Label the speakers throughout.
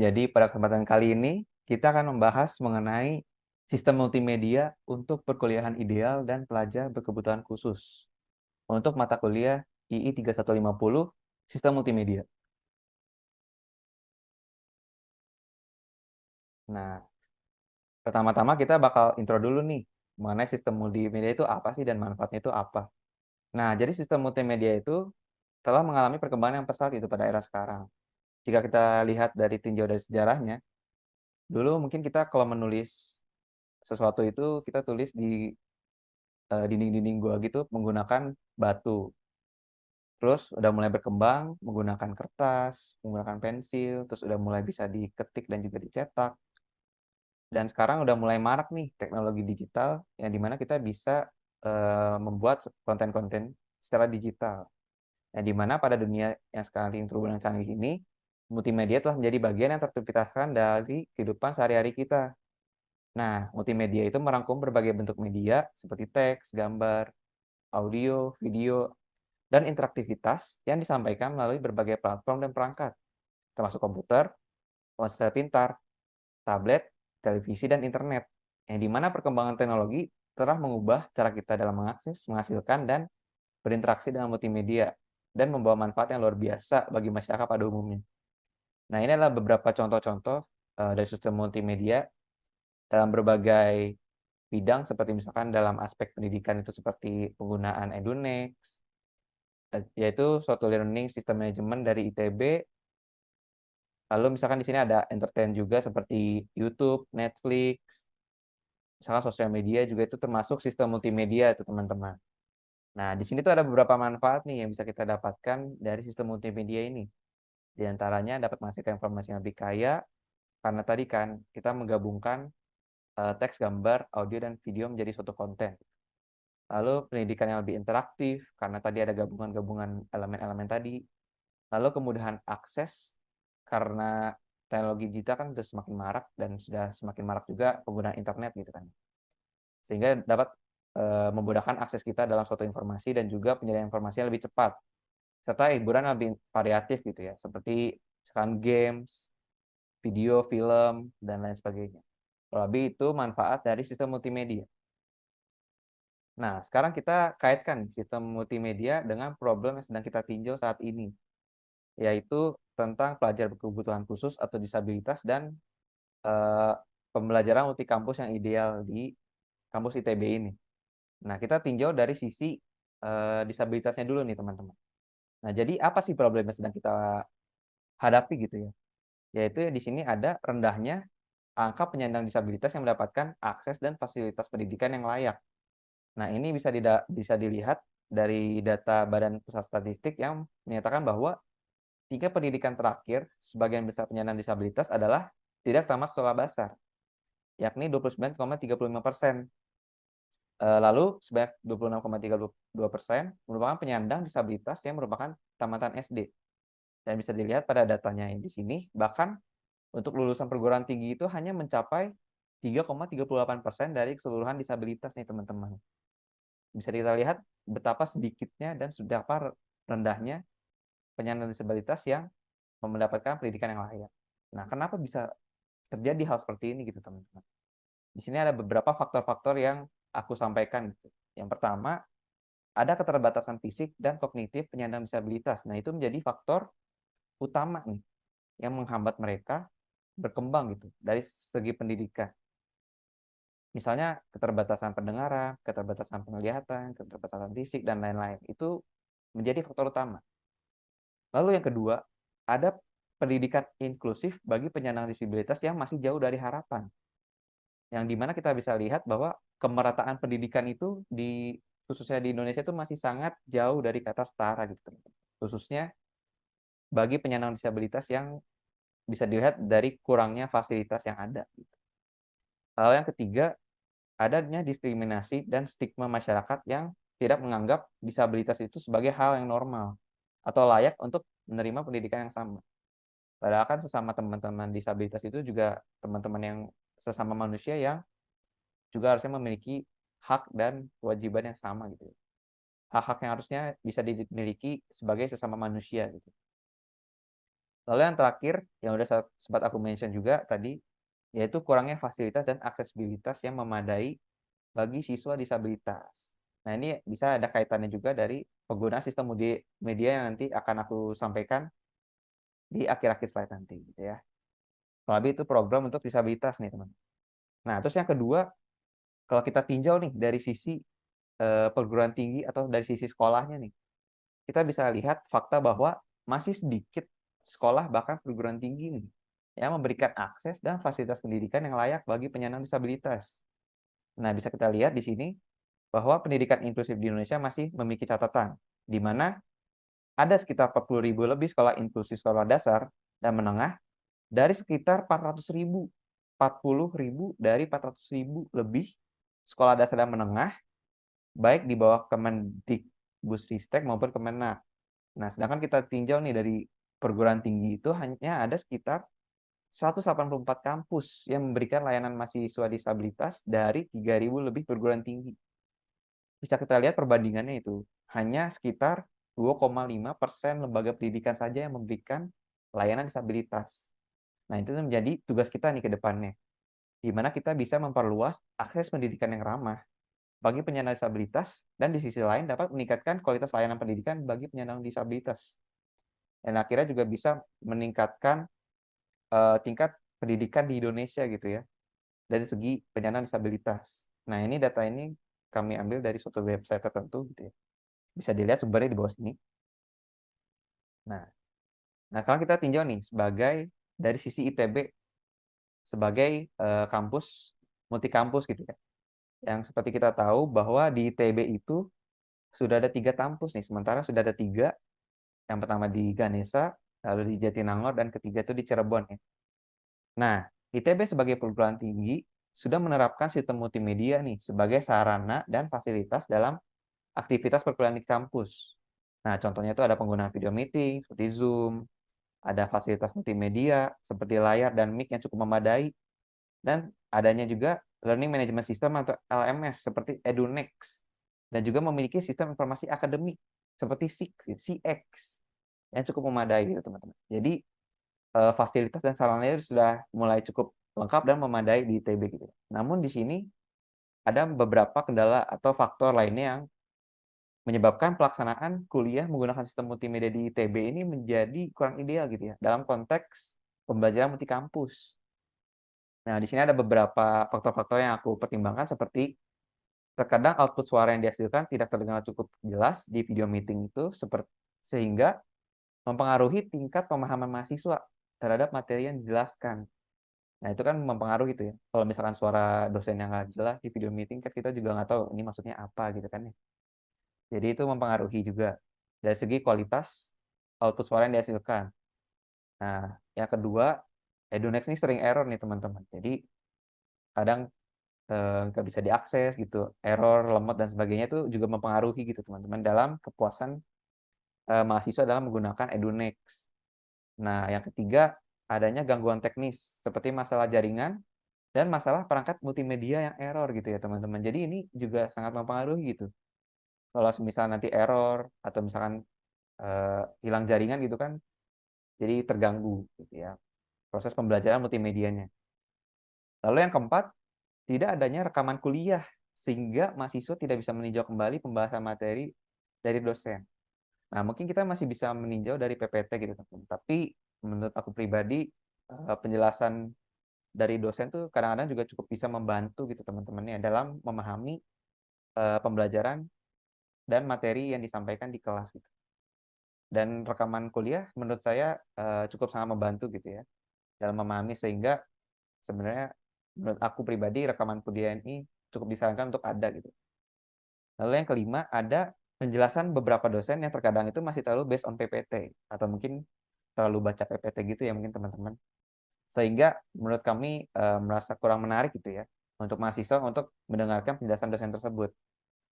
Speaker 1: jadi pada kesempatan kali ini kita akan membahas mengenai sistem multimedia untuk perkuliahan ideal dan pelajar berkebutuhan khusus. Untuk mata kuliah II 3150 Sistem Multimedia. Nah, pertama-tama kita bakal intro dulu nih mengenai sistem multimedia itu apa sih dan manfaatnya itu apa. Nah, jadi sistem multimedia itu telah mengalami perkembangan yang pesat itu pada era sekarang. Jika kita lihat dari tinjau dari sejarahnya, dulu mungkin kita kalau menulis sesuatu itu kita tulis di dinding-dinding gua gitu menggunakan batu. Terus udah mulai berkembang menggunakan kertas, menggunakan pensil, terus udah mulai bisa diketik dan juga dicetak. Dan sekarang udah mulai marak nih teknologi digital yang dimana kita bisa membuat konten-konten secara digital. Yang dimana pada dunia yang sekarang yang canggih ini, multimedia telah menjadi bagian yang terpisahkan dari kehidupan sehari-hari kita. Nah, multimedia itu merangkum berbagai bentuk media seperti teks, gambar, audio, video, dan interaktivitas yang disampaikan melalui berbagai platform dan perangkat, termasuk komputer, ponsel pintar, tablet, televisi, dan internet, yang dimana perkembangan teknologi telah mengubah cara kita dalam mengakses, menghasilkan, dan berinteraksi dengan multimedia, dan membawa manfaat yang luar biasa bagi masyarakat pada umumnya. Nah, ini adalah beberapa contoh-contoh dari sistem multimedia dalam berbagai bidang, seperti misalkan dalam aspek pendidikan itu seperti penggunaan Edunix, yaitu suatu learning system management dari ITB. Lalu misalkan di sini ada entertain juga seperti YouTube, Netflix, misalkan sosial media juga itu termasuk sistem multimedia itu teman-teman. Nah, di sini tuh ada beberapa manfaat nih yang bisa kita dapatkan dari sistem multimedia ini. Di antaranya dapat menghasilkan informasi yang lebih kaya, karena tadi kan kita menggabungkan teks, gambar, audio, dan video menjadi suatu konten. Lalu pendidikan yang lebih interaktif, karena tadi ada gabungan-gabungan elemen-elemen tadi. Lalu kemudahan akses, karena teknologi digital kan sudah semakin marak dan sudah semakin marak juga penggunaan internet gitu kan. Sehingga dapat memudahkan akses kita dalam suatu informasi dan juga penyediaan informasi yang lebih cepat. Serta hiburan yang lebih variatif gitu ya, seperti misalkan games, video, film, dan lain sebagainya. Lebih itu manfaat dari sistem multimedia. Nah, sekarang kita kaitkan sistem multimedia dengan problem yang sedang kita tinjau saat ini, yaitu tentang pelajar berkebutuhan khusus atau disabilitas dan eh, pembelajaran multi kampus yang ideal di kampus ITB ini. Nah, kita tinjau dari sisi disabilitasnya dulu nih, teman-teman. Nah, jadi apa sih problem yang sedang kita hadapi gitu ya? Yaitu di sini ada rendahnya angka penyandang disabilitas yang mendapatkan akses dan fasilitas pendidikan yang layak. Nah, ini bisa dilihat dari data Badan Pusat Statistik yang menyatakan bahwa tingkat pendidikan terakhir sebagian besar penyandang disabilitas adalah tidak tamat sekolah dasar, yakni 29,35%. Lalu sebanyak 26,32% merupakan penyandang disabilitas yang merupakan tamatan SD. Dan bisa dilihat pada datanya yang di sini, bahkan untuk lulusan perguruan tinggi itu hanya mencapai 3,38% dari keseluruhan disabilitas nih teman-teman. Bisa kita lihat betapa sedikitnya dan seberapa rendahnya penyandang disabilitas yang mendapatkan pendidikan yang layak. Nah, kenapa bisa terjadi hal seperti ini gitu teman-teman? Di sini ada beberapa faktor-faktor yang aku sampaikan gitu. Yang pertama, ada keterbatasan fisik dan kognitif penyandang disabilitas. Nah, itu menjadi faktor utama nih yang menghambat mereka berkembang gitu dari segi pendidikan. Misalnya keterbatasan pendengaran, keterbatasan penglihatan, keterbatasan fisik, dan lain-lain. Itu menjadi faktor utama. Lalu yang kedua, ada pendidikan inklusif bagi penyandang disabilitas yang masih jauh dari harapan. Yang dimana kita bisa lihat bahwa kemerataan pendidikan itu khususnya di Indonesia itu masih sangat jauh dari kata setara gitu. Khususnya bagi penyandang disabilitas yang bisa dilihat dari kurangnya fasilitas yang ada. Hal yang ketiga, adanya diskriminasi dan stigma masyarakat yang tidak menganggap disabilitas itu sebagai hal yang normal atau layak untuk menerima pendidikan yang sama. Padahal kan sesama teman-teman disabilitas itu juga teman-teman yang sesama manusia yang juga harusnya memiliki hak dan kewajiban yang sama gitu. Hak-hak yang harusnya bisa dimiliki sebagai sesama manusia gitu. Lalu yang terakhir, yang udah sempat aku mention juga tadi, yaitu kurangnya fasilitas dan aksesibilitas yang memadai bagi siswa disabilitas. Nah, ini bisa ada kaitannya juga dari penggunaan sistem media yang nanti akan aku sampaikan di akhir-akhir slide nanti gitu ya. Lebih itu program untuk disabilitas nih, teman. Nah, terus yang kedua, kalau kita tinjau nih dari sisi perguruan tinggi atau dari sisi sekolahnya nih, kita bisa lihat fakta bahwa masih sedikit sekolah bahkan perguruan tinggi nih yang memberikan akses dan fasilitas pendidikan yang layak bagi penyandang disabilitas. Nah, bisa kita lihat di sini bahwa pendidikan inklusif di Indonesia masih memiliki catatan, di mana ada sekitar 40.000 lebih sekolah inklusif sekolah dasar dan menengah dari sekitar 400.000. 40.000 dari 400.000 lebih sekolah dasar dan menengah, baik di bawah Kemendikbudristek maupun Kemenak. Nah, sedangkan kita tinjau nih dari perguruan tinggi itu hanya ada sekitar 184 kampus yang memberikan layanan mahasiswa disabilitas dari 3.000 lebih perguruan tinggi. Bisa kita lihat perbandingannya itu, hanya sekitar 2,5% lembaga pendidikan saja yang memberikan layanan disabilitas. Nah, itu menjadi tugas kita nih ke depannya, di mana kita bisa memperluas akses pendidikan yang ramah bagi penyandang disabilitas dan di sisi lain dapat meningkatkan kualitas layanan pendidikan bagi penyandang disabilitas. Dan akhirnya juga bisa meningkatkan tingkat pendidikan di Indonesia gitu ya, dari segi penyandang disabilitas. Nah, ini data ini kami ambil dari suatu website tertentu gitu ya. Bisa dilihat sumbernya di bawah sini. Nah, kalau kita tinjau nih sebagai dari sisi ITB sebagai kampus multi kampus gitu ya. Yang seperti kita tahu bahwa di ITB itu sudah ada 3 kampus nih, sementara sudah ada 3, yang pertama di Ganesha, lalu di Jatinangor, dan ketiga itu di Cirebon ya. Nah, ITB sebagai perguruan tinggi sudah menerapkan sistem multimedia nih sebagai sarana dan fasilitas dalam aktivitas perkuliahan di kampus. Nah, contohnya itu ada penggunaan video meeting seperti Zoom, ada fasilitas multimedia seperti layar dan mic yang cukup memadai, dan adanya juga Learning Management System atau LMS seperti EduNext, dan juga memiliki sistem informasi akademik seperti CX yang cukup memadai gitu teman-teman. Jadi fasilitas dan sarananya sudah mulai cukup lengkap dan memadai di ITB gitu. Namun di sini ada beberapa kendala atau faktor lainnya yang menyebabkan pelaksanaan kuliah menggunakan sistem multimedia di ITB ini menjadi kurang ideal gitu ya, dalam konteks pembelajaran multi kampus. Nah, di sini ada beberapa faktor-faktor yang aku pertimbangkan seperti terkadang output suara yang dihasilkan tidak terdengar cukup jelas di video meeting itu sehingga mempengaruhi tingkat pemahaman mahasiswa terhadap materi yang dijelaskan. Nah, itu kan mempengaruhi itu ya. Kalau misalkan suara dosen yang nggak jelas di video meeting kan kita juga nggak tahu ini maksudnya apa gitu kan ya. Jadi itu mempengaruhi juga dari segi kualitas output suara yang dihasilkan. Nah, yang kedua, EduNext ini sering error nih teman-teman. Jadi kadang nggak bisa diakses gitu, error, lemot dan sebagainya itu juga mempengaruhi gitu teman-teman dalam kepuasan mahasiswa dalam menggunakan EduNext. Nah, yang ketiga, adanya gangguan teknis seperti masalah jaringan dan masalah perangkat multimedia yang error gitu ya teman-teman. Jadi ini juga sangat mempengaruhi gitu. Kalau misal nanti error atau misalkan hilang jaringan gitu kan, jadi terganggu gitu ya proses pembelajaran multimedianya. Lalu yang keempat, tidak adanya rekaman kuliah sehingga mahasiswa tidak bisa meninjau kembali pembahasan materi dari dosen. Nah, mungkin kita masih bisa meninjau dari PPT gitu teman-teman. Tapi menurut aku pribadi penjelasan dari dosen tuh kadang-kadang juga cukup bisa membantu gitu teman-teman ya dalam memahami pembelajaran dan materi yang disampaikan di kelas gitu. Dan rekaman kuliah menurut saya cukup sangat membantu gitu ya dalam memahami, sehingga sebenarnya menurut aku pribadi rekaman kuliah ini cukup disarankan untuk ada gitu. Lalu yang kelima, ada penjelasan beberapa dosen yang terkadang itu masih terlalu based on PPT atau mungkin terlalu baca PPT gitu ya mungkin teman-teman. Sehingga menurut kami merasa kurang menarik gitu ya untuk mahasiswa untuk mendengarkan penjelasan dosen tersebut.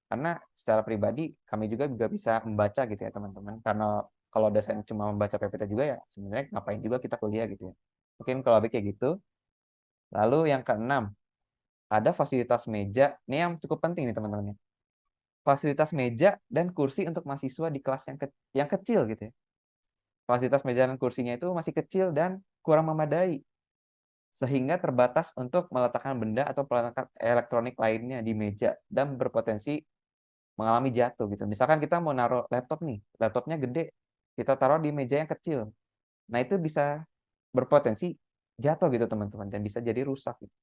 Speaker 1: Karena secara pribadi kami juga bisa membaca gitu ya teman-teman. Karena kalau dosen cuma membaca PPT juga ya sebenarnya ngapain juga kita kuliah gitu ya. Mungkin kalau lebih kayak gitu. Lalu yang keenam, ada fasilitas meja. Ini yang cukup penting nih teman-teman ya. Fasilitas meja dan kursi untuk mahasiswa di kelas yang kecil gitu ya. fasilitas meja dan kursinya itu masih kecil dan kurang memadai, sehingga terbatas untuk meletakkan benda atau peralatan elektronik lainnya di meja dan berpotensi mengalami jatuh gitu. Misalkan kita mau naruh laptop nih, laptopnya gede, kita taruh di meja yang kecil. Nah, itu bisa berpotensi jatuh gitu teman-teman dan bisa jadi rusak gitu.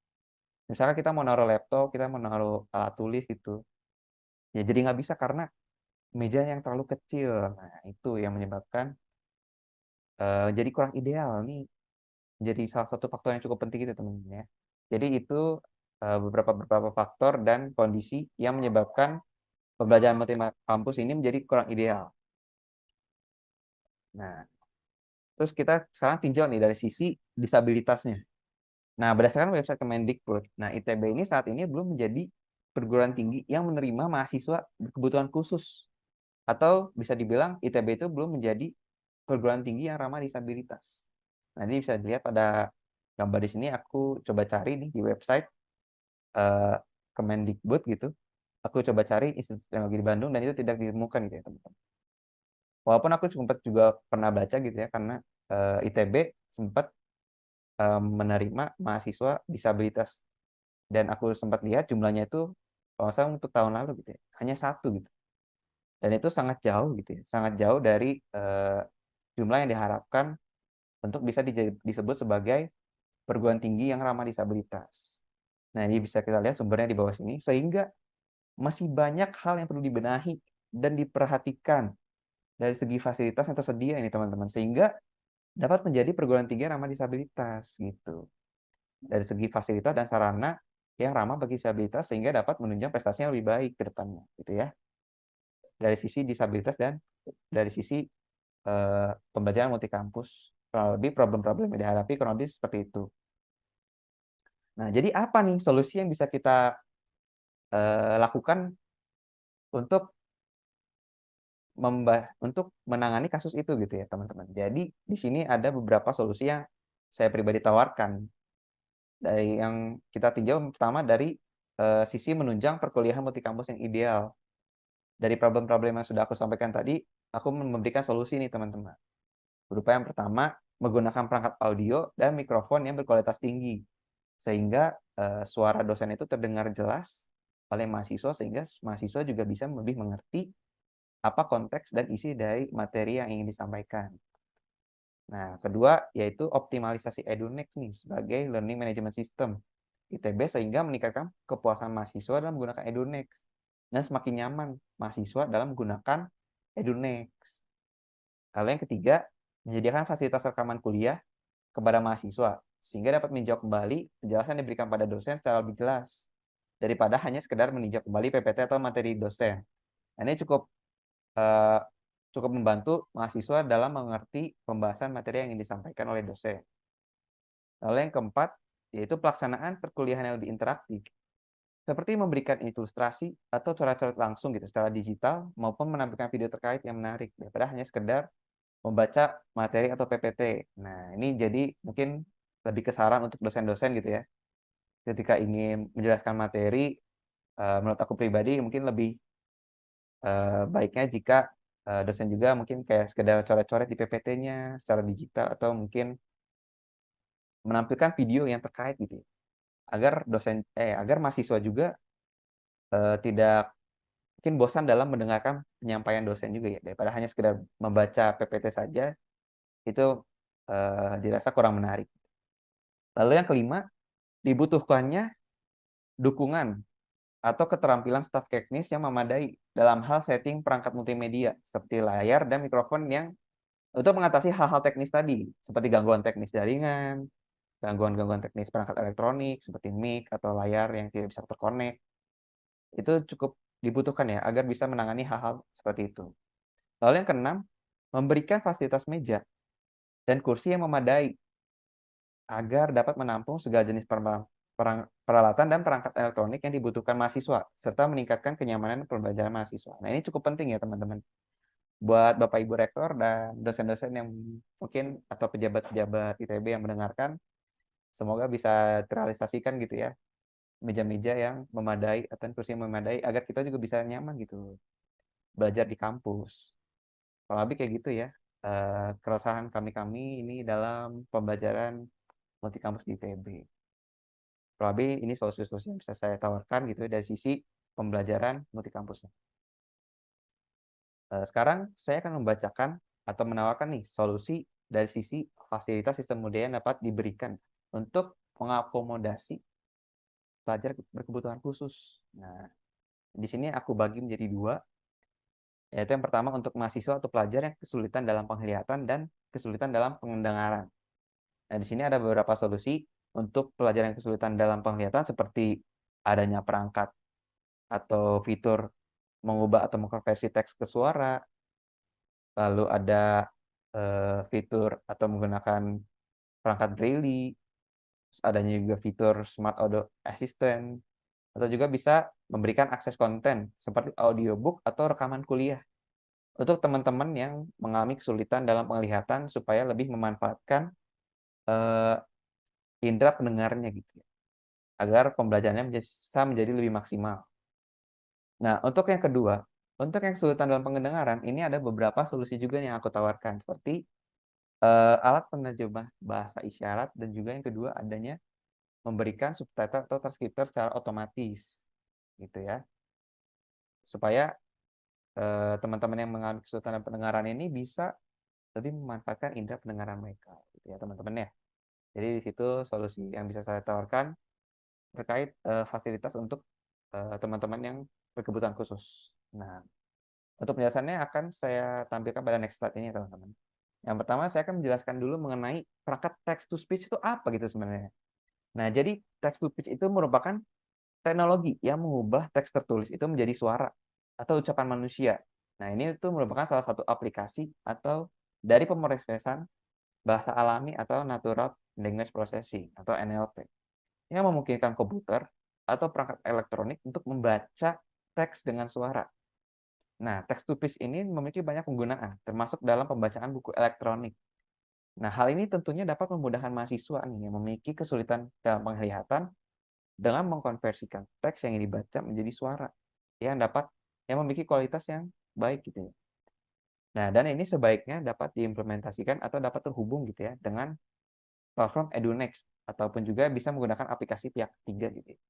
Speaker 1: Misalkan kita mau naruh laptop, kita mau naruh alat tulis gitu, ya jadi nggak bisa karena meja yang terlalu kecil. Nah, itu yang menyebabkan jadi kurang ideal nih, jadi salah satu faktor yang cukup penting itu teman-teman ya. Jadi itu beberapa faktor dan kondisi yang menyebabkan pembelajaran multi kampus ini menjadi kurang ideal. Nah, terus kita sekarang tinjau nih dari sisi disabilitasnya. Nah, berdasarkan website Kemendikbud, nah ITB ini saat ini belum menjadi perguruan tinggi yang menerima mahasiswa berkebutuhan khusus. Atau bisa dibilang ITB itu belum menjadi perguruan tinggi yang ramah disabilitas. Nah, ini bisa dilihat pada gambar di sini, aku coba cari nih di website Kemendikbud gitu. Aku coba cari Institut Teknologi di Bandung dan itu tidak ditemukan gitu ya teman-teman. Walaupun aku sempat juga pernah baca gitu ya, karena ITB sempat menerima mahasiswa disabilitas. Dan aku sempat lihat jumlahnya itu, kalau nggak salah untuk tahun lalu gitu ya, hanya 1 gitu. Dan itu sangat jauh gitu ya, sangat jauh dari jumlah yang diharapkan untuk bisa disebut sebagai perguruan tinggi yang ramah disabilitas. Nah, ini bisa kita lihat sumbernya di bawah sini, sehingga masih banyak hal yang perlu dibenahi dan diperhatikan dari segi fasilitas yang tersedia ini teman-teman, sehingga dapat menjadi perguruan tinggi ramah disabilitas gitu. Dari segi fasilitas dan sarana yang ramah bagi disabilitas sehingga dapat menunjang prestasinya lebih baik ke depannya gitu ya. Dari sisi disabilitas dan dari sisi pembelajaran multi kampus, kurang lebih problem-problem yang dihadapi kurang lebih seperti itu. Nah, jadi apa nih solusi yang bisa kita lakukan untuk untuk menangani kasus itu gitu ya teman-teman. Jadi di sini ada beberapa solusi yang saya pribadi tawarkan. Dari yang kita tinjau pertama dari sisi menunjang perkuliahan multi kampus yang ideal. Dari problem-problem yang sudah aku sampaikan tadi, aku memberikan solusi nih teman-teman. Berupa yang pertama, menggunakan perangkat audio dan mikrofon yang berkualitas tinggi. Sehingga suara dosen itu terdengar jelas oleh mahasiswa, sehingga mahasiswa juga bisa lebih mengerti apa konteks dan isi dari materi yang ingin disampaikan. Nah, kedua yaitu optimalisasi EduNext nih sebagai learning management system ITB sehingga meningkatkan kepuasan mahasiswa dalam menggunakan EduNext dan semakin nyaman mahasiswa dalam menggunakan EduNext. Lalu yang ketiga, menyediakan fasilitas rekaman kuliah kepada mahasiswa sehingga dapat meninjau kembali penjelasan yang diberikan pada dosen secara lebih jelas daripada hanya sekedar meninjau kembali PPT atau materi dosen. Nah, ini eh, cukup membantu mahasiswa dalam mengerti pembahasan materi yang ingin disampaikan oleh dosen. Lalu yang keempat, yaitu pelaksanaan perkuliahan yang lebih interaktif, seperti memberikan ilustrasi atau coret-coret langsung gitu secara digital maupun menampilkan video terkait yang menarik daripada hanya sekedar membaca materi atau PPT. Nah, ini jadi mungkin lebih ke saran untuk dosen-dosen gitu ya. Ketika ingin menjelaskan materi, menurut aku pribadi mungkin lebih baiknya jika dosen juga mungkin kayak sekedar coret-coret di PPT-nya secara digital atau mungkin menampilkan video yang terkait gitu ya. Agar mahasiswa juga tidak mungkin bosan dalam mendengarkan penyampaian dosen juga ya daripada hanya sekedar membaca PPT saja itu dirasa kurang menarik. Lalu yang kelima, dibutuhkannya dukungan atau keterampilan staf teknis yang memadai dalam hal setting perangkat multimedia seperti layar dan mikrofon yang untuk mengatasi hal-hal teknis tadi seperti gangguan teknis jaringan, gangguan-gangguan teknis perangkat elektronik seperti mic atau layar yang tidak bisa terkonek. Itu cukup dibutuhkan ya agar bisa menangani hal-hal seperti itu. Lalu yang keenam, memberikan fasilitas meja dan kursi yang memadai agar dapat menampung segala jenis peralatan dan perangkat elektronik yang dibutuhkan mahasiswa, serta meningkatkan kenyamanan pembelajaran mahasiswa. Nah, ini cukup penting ya teman-teman. Buat Bapak Ibu Rektor dan dosen-dosen yang mungkin atau pejabat-pejabat ITB yang mendengarkan, semoga bisa terrealisasikan gitu ya, meja-meja yang memadai atau kursi yang memadai agar kita juga bisa nyaman gitu belajar di kampus. Kalau lebih kayak gitu ya. keresahan kami ini dalam pembelajaran multikampus di ITB. Kurang lebih ini solusi-solusi yang bisa saya tawarkan gitu ya dari sisi pembelajaran multikampusnya. Sekarang saya akan membacakan atau menawarkan nih solusi dari sisi fasilitas sistem budaya yang dapat diberikan untuk mengakomodasi pelajar berkebutuhan khusus. Nah, di sini aku bagi menjadi dua, yaitu yang pertama untuk mahasiswa atau pelajar yang kesulitan dalam penglihatan dan kesulitan dalam pendengaran. Nah, di sini ada beberapa solusi untuk pelajar yang kesulitan dalam penglihatan seperti adanya perangkat atau fitur mengubah atau mengkonversi teks ke suara, lalu ada fitur atau menggunakan perangkat braille, terus adanya juga fitur smart audio assistant, atau juga bisa memberikan akses konten seperti audiobook atau rekaman kuliah untuk teman-teman yang mengalami kesulitan dalam penglihatan supaya lebih memanfaatkan eh, indera pendengarnya gitu ya, agar pembelajarannya bisa menjadi lebih maksimal. Nah, untuk yang kedua, untuk yang kesulitan dalam pendengaran, ini ada beberapa solusi juga yang aku tawarkan, seperti alat penerjemah bahasa isyarat, dan juga yang kedua adanya memberikan subtitle atau transkriptor secara otomatis, gitu ya. Supaya teman-teman yang mengalami kesulitan dalam pendengaran ini bisa lebih memanfaatkan indera pendengaran mereka, gitu ya teman-teman ya. Jadi di situ solusi yang bisa saya tawarkan terkait fasilitas untuk teman-teman yang berkebutuhan khusus. Nah, untuk penjelasannya akan saya tampilkan pada next slide ini ya teman-teman. Yang pertama saya akan menjelaskan dulu mengenai perangkat text to speech itu apa gitu sebenarnya. Nah, jadi text to speech itu merupakan teknologi yang mengubah teks tertulis itu menjadi suara atau ucapan manusia. Nah, ini itu merupakan salah satu aplikasi atau dari pemrosesan bahasa alami atau natural language processing atau NLP yang memungkinkan komputer atau perangkat elektronik untuk membaca teks dengan suara. Nah, text to speech ini memiliki banyak penggunaan, termasuk dalam pembacaan buku elektronik. Nah, hal ini tentunya dapat memudahkan mahasiswa nih yang memiliki kesulitan dalam penglihatan dengan mengkonversikan teks yang dibaca menjadi suara yang memiliki kualitas yang baik gitu ya. Nah, dan ini sebaiknya dapat diimplementasikan atau dapat terhubung gitu ya dengan platform EduNext ataupun juga bisa menggunakan aplikasi pihak ketiga gitu ya.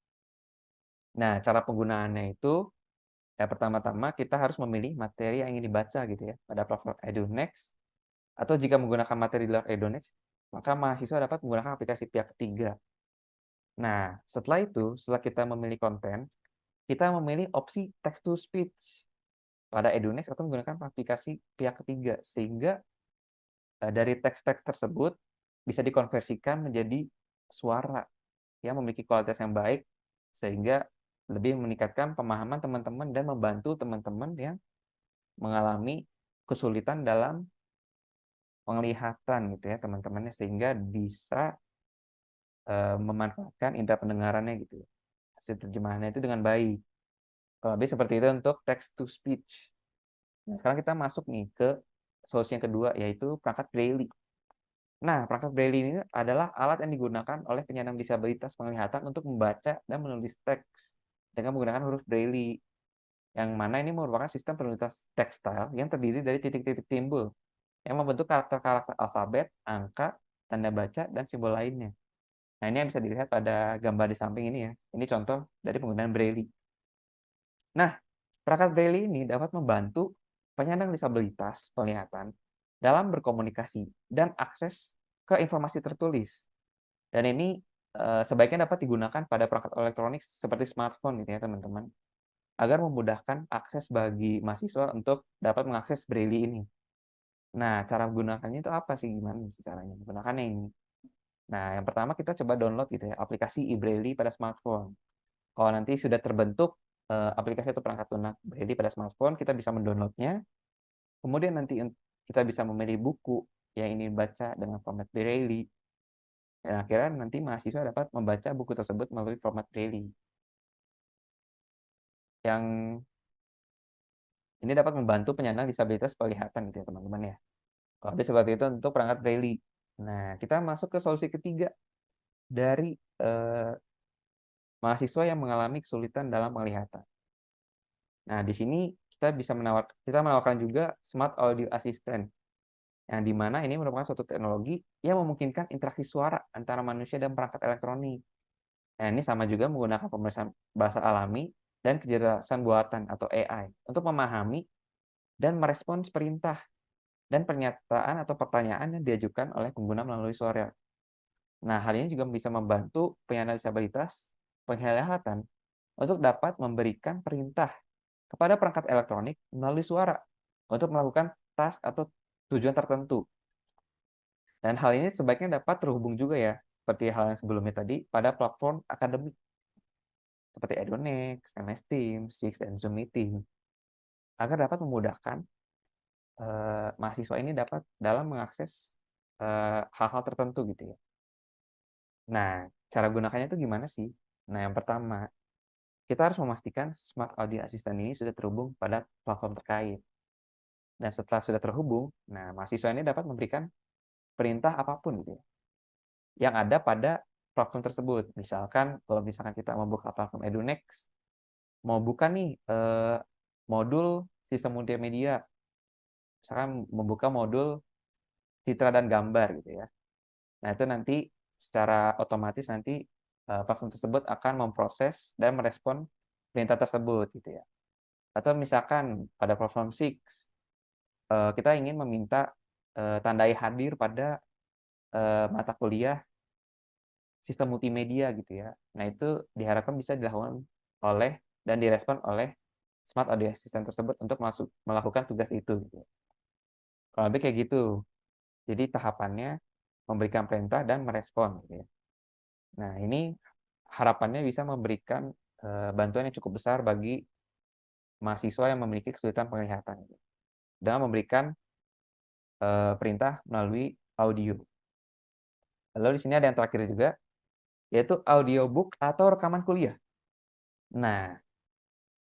Speaker 1: Nah, cara penggunaannya itu ya pertama-tama kita harus memilih materi yang ingin dibaca gitu ya pada platform EduNext, atau jika menggunakan materi di luar EduNext, maka mahasiswa dapat menggunakan aplikasi pihak ketiga. Nah, setelah kita memilih konten, kita memilih opsi text to speech pada EduNext atau menggunakan aplikasi pihak ketiga, sehingga dari teks-teks tersebut bisa dikonversikan menjadi suara yang memiliki kualitas yang baik, sehingga lebih meningkatkan pemahaman teman-teman dan membantu teman-teman yang mengalami kesulitan dalam penglihatan gitu ya teman-temannya, sehingga bisa memanfaatkan indera pendengarannya gitu ya. Hasil terjemahannya itu dengan baik. Lebih seperti itu untuk text to speech. Nah, sekarang kita masuk nih ke solusi yang kedua, yaitu perangkat braille. Nah, perangkat braille ini adalah alat yang digunakan oleh penyandang disabilitas penglihatan untuk membaca dan menulis teks dengan menggunakan huruf braille, yang mana ini merupakan sistem penulisan tekstil yang terdiri dari titik-titik timbul yang membentuk karakter-karakter alfabet, angka, tanda baca, dan simbol lainnya. Nah, ini yang bisa dilihat pada gambar di samping ini ya. Ini contoh dari penggunaan braille. Nah, perangkat braille ini dapat membantu penyandang disabilitas penglihatan dalam berkomunikasi dan akses ke informasi tertulis. Dan ini sebaiknya dapat digunakan pada perangkat elektronik seperti smartphone gitu ya, teman-teman, agar memudahkan akses bagi mahasiswa untuk dapat mengakses braille ini. Nah, cara menggunakannya itu apa sih? Gimana sih caranya menggunakannya ini? Nah, yang pertama kita coba download gitu ya, aplikasi e-braille pada smartphone. Kalau nanti sudah terbentuk aplikasi atau perangkat lunak braille pada smartphone, kita bisa mendownloadnya. Kemudian nanti kita bisa memilih buku yang ingin baca dengan format braille. Dan akhirnya nanti mahasiswa dapat membaca buku tersebut melalui format braille. Yang ini dapat membantu penyandang disabilitas penglihatan gitu ya teman-teman ya. Kalau seperti itu untuk perangkat braille. Nah, kita masuk ke solusi ketiga dari mahasiswa yang mengalami kesulitan dalam penglihatan. Nah, di sini kita menawarkan juga Smart Audio Assistant. yang di mana ini merupakan suatu teknologi yang memungkinkan interaksi suara antara manusia dan perangkat elektronik. Nah, ini sama juga menggunakan pemeriksaan bahasa alami dan kecerdasan buatan atau AI untuk memahami dan merespons perintah dan pernyataan atau pertanyaan yang diajukan oleh pengguna melalui suara. Nah, hal ini juga bisa membantu penyandang disabilitas penglihatan untuk dapat memberikan perintah kepada perangkat elektronik melalui suara untuk melakukan task atau tujuan tertentu. Dan hal ini sebaiknya dapat terhubung juga ya, seperti hal yang sebelumnya tadi, pada platform akademik seperti Edunix, MS Teams, Six, dan Zoom Meeting, agar dapat memudahkan mahasiswa ini dapat dalam mengakses hal-hal tertentu gitu ya. Nah, cara gunakannya itu gimana sih? Nah, yang pertama, kita harus memastikan Smart Audio Assistant ini sudah terhubung pada platform terkait. Dan setelah sudah terhubung, nah mahasiswa ini dapat memberikan perintah apapun gitu ya, yang ada pada platform tersebut. Misalkan kalau misalkan kita membuka platform Edunix, mau buka nih modul sistem multimedia, misalkan membuka modul citra dan gambar gitu ya. Nah, itu nanti secara otomatis nanti platform tersebut akan memproses dan merespon perintah tersebut gitu ya. Atau misalkan pada platform Six, kita ingin meminta tandai hadir pada mata kuliah sistem multimedia gitu ya. Nah, itu diharapkan bisa dilakukan oleh dan direspon oleh Smart Audio Assistant tersebut untuk melakukan tugas itu gitu ya. Kurang lebih kayak gitu. Jadi tahapannya memberikan perintah dan merespon gitu ya. Nah, ini harapannya bisa memberikan bantuan yang cukup besar bagi mahasiswa yang memiliki kesulitan penglihatan gitu, dengan memberikan perintah melalui audio. Lalu di sini ada yang terakhir juga, yaitu audiobook atau rekaman kuliah. Nah,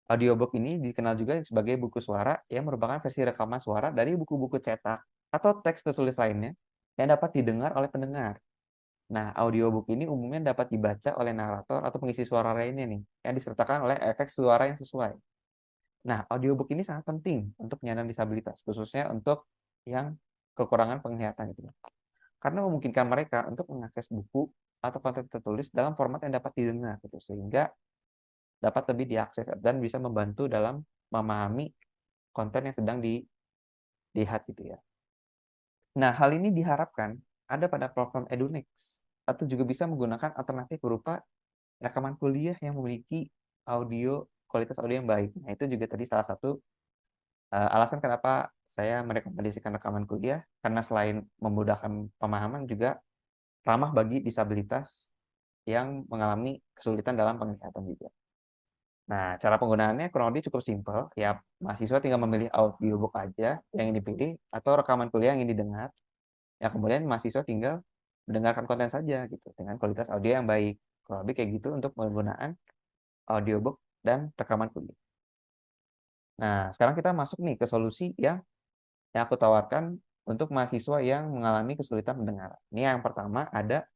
Speaker 1: audiobook ini dikenal juga sebagai buku suara yang merupakan versi rekaman suara dari buku-buku cetak atau teks tertulis lainnya yang dapat didengar oleh pendengar. Nah, audiobook ini umumnya dapat dibaca oleh narator atau pengisi suara lainnya nih, yang disertakan oleh efek suara yang sesuai. Nah, audiobook ini sangat penting untuk penyandang disabilitas, khususnya untuk yang kekurangan penglihatan itu. Karena memungkinkan mereka untuk mengakses buku atau konten tertulis dalam format yang dapat didengar gitu, sehingga dapat lebih diakses dan bisa membantu dalam memahami konten yang sedang dilihat gitu ya. Nah, hal ini diharapkan ada pada platform Edunix atau juga bisa menggunakan alternatif berupa rekaman kuliah yang memiliki kualitas audio yang baik. Nah, itu juga tadi salah satu alasan kenapa saya merekomendasikan rekaman kuliah, karena selain memudahkan pemahaman juga ramah bagi disabilitas yang mengalami kesulitan dalam penglihatan juga. Nah, cara penggunaannya kurang lebih cukup simpel, ya mahasiswa tinggal memilih audiobook aja yang ingin dipilih atau rekaman kuliah yang ingin didengar, ya kemudian mahasiswa tinggal mendengarkan konten saja gitu dengan kualitas audio yang baik. Kurang lebih kayak gitu untuk penggunaan audiobook dan rekaman kuliah. Nah, sekarang kita masuk nih ke solusi yang aku tawarkan untuk mahasiswa yang mengalami kesulitan mendengar. Ini yang pertama ada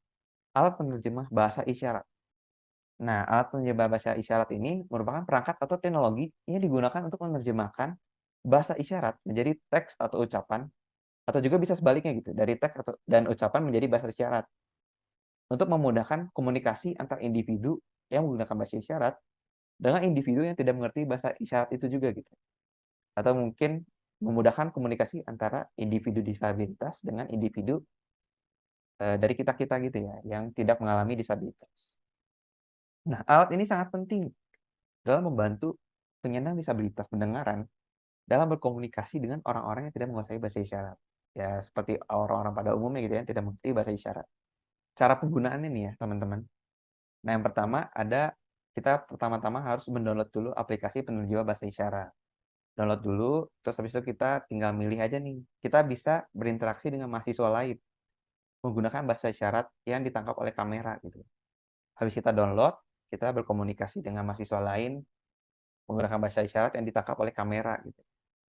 Speaker 1: alat penerjemah bahasa isyarat. Nah, alat penerjemah bahasa isyarat ini merupakan perangkat atau teknologi yang digunakan untuk menerjemahkan bahasa isyarat menjadi teks atau ucapan, atau juga bisa sebaliknya gitu, dari teks dan ucapan menjadi bahasa isyarat. Untuk memudahkan komunikasi antar individu yang menggunakan bahasa isyarat dengan individu yang tidak mengerti bahasa isyarat itu juga gitu. Atau mungkin memudahkan komunikasi antara individu disabilitas dengan individu dari kita-kita gitu ya, yang tidak mengalami disabilitas. Nah, alat ini sangat penting dalam membantu penyandang disabilitas pendengaran dalam berkomunikasi dengan orang-orang yang tidak menguasai bahasa isyarat. Ya, seperti orang-orang pada umumnya gitu ya, yang tidak mengerti bahasa isyarat. Cara penggunaannya nih ya, teman-teman. Nah, yang pertama kita pertama-tama harus mendownload dulu aplikasi penerjemah bahasa isyarat. Download dulu, terus habis itu kita tinggal milih aja nih. Kita bisa berinteraksi dengan mahasiswa lain menggunakan bahasa isyarat yang ditangkap oleh kamera gitu. Habis kita download, kita berkomunikasi dengan mahasiswa lain menggunakan bahasa isyarat yang ditangkap oleh kamera gitu.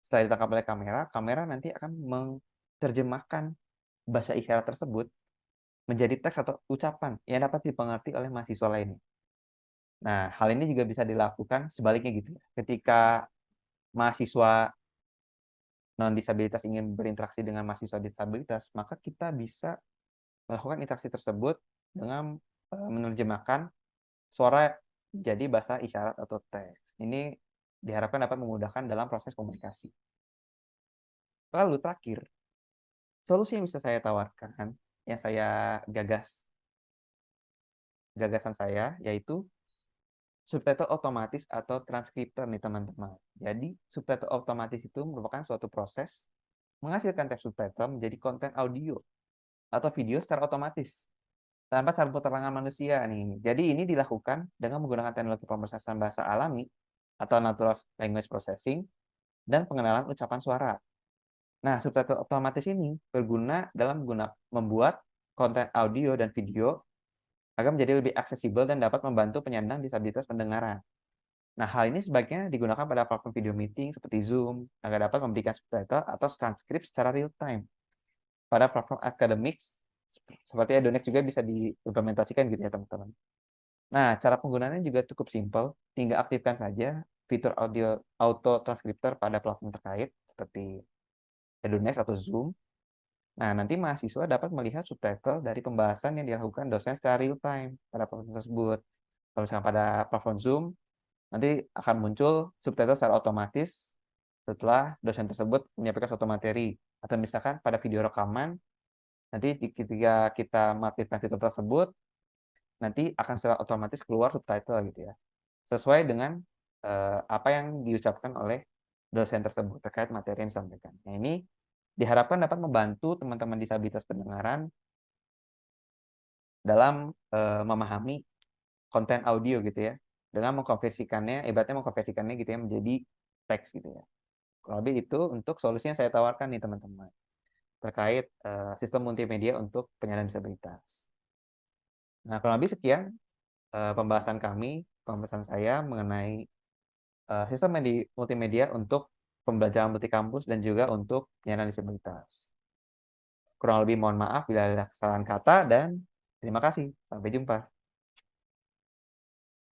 Speaker 1: Setelah ditangkap oleh kamera, kamera nanti akan menerjemahkan bahasa isyarat tersebut menjadi teks atau ucapan yang dapat dipengerti oleh mahasiswa lainnya. Nah, hal ini juga bisa dilakukan sebaliknya gitu ya. Ketika mahasiswa non-disabilitas ingin berinteraksi dengan mahasiswa disabilitas, maka kita bisa melakukan interaksi tersebut dengan, menerjemahkan suara jadi bahasa isyarat atau teks. Ini diharapkan dapat memudahkan dalam proses komunikasi. Lalu terakhir, solusi yang bisa saya tawarkan, yang saya gagasan saya, yaitu subtitle otomatis atau transkriptor nih teman-teman. Jadi, subtitle otomatis itu merupakan suatu proses menghasilkan teks subtitle menjadi konten audio atau video secara otomatis tanpa campur tangan manusia nih. Jadi ini dilakukan dengan menggunakan teknologi pemrosesan bahasa alami atau natural language processing dan pengenalan ucapan suara. Nah, subtitle otomatis ini berguna dalam membuat konten audio dan video agar menjadi lebih aksesibel dan dapat membantu penyandang disabilitas pendengaran. Nah, hal ini sebaiknya digunakan pada platform video meeting seperti Zoom agar dapat memberikan subtitle atau transkrip secara real time. Pada platform akademik seperti Edonic juga bisa diimplementasikan gitu ya, teman-teman. Nah, cara penggunaannya juga cukup simpel, tinggal aktifkan saja fitur audio auto transkriptor pada platform terkait seperti Edonic atau Zoom. Nah, nanti mahasiswa dapat melihat subtitle dari pembahasan yang dilakukan dosen secara real time pada platform tersebut. Kalau misalkan pada platform Zoom, nanti akan muncul subtitle secara otomatis setelah dosen tersebut menyampaikan suatu materi. Atau misalkan pada video rekaman, nanti ketika kita mengaktifkan fitur tersebut, nanti akan secara otomatis keluar subtitle gitu ya. Sesuai dengan apa yang diucapkan oleh dosen tersebut terkait materi yang disampaikan. Nah, ini diharapkan dapat membantu teman-teman disabilitas pendengaran dalam memahami konten audio gitu ya, dengan mengkonversikannya, ibaratnya mengkonversikannya gitu ya menjadi teks gitu ya. Kurang lebih itu untuk solusi yang saya tawarkan nih teman-teman, terkait sistem multimedia untuk penyandang disabilitas. Nah, kurang lebih sekian pembahasan saya mengenai sistem multimedia untuk pembelajaran multikampus dan juga untuk penyandang disabilitas. Kurang lebih mohon maaf bila ada kesalahan kata dan terima kasih. Sampai jumpa.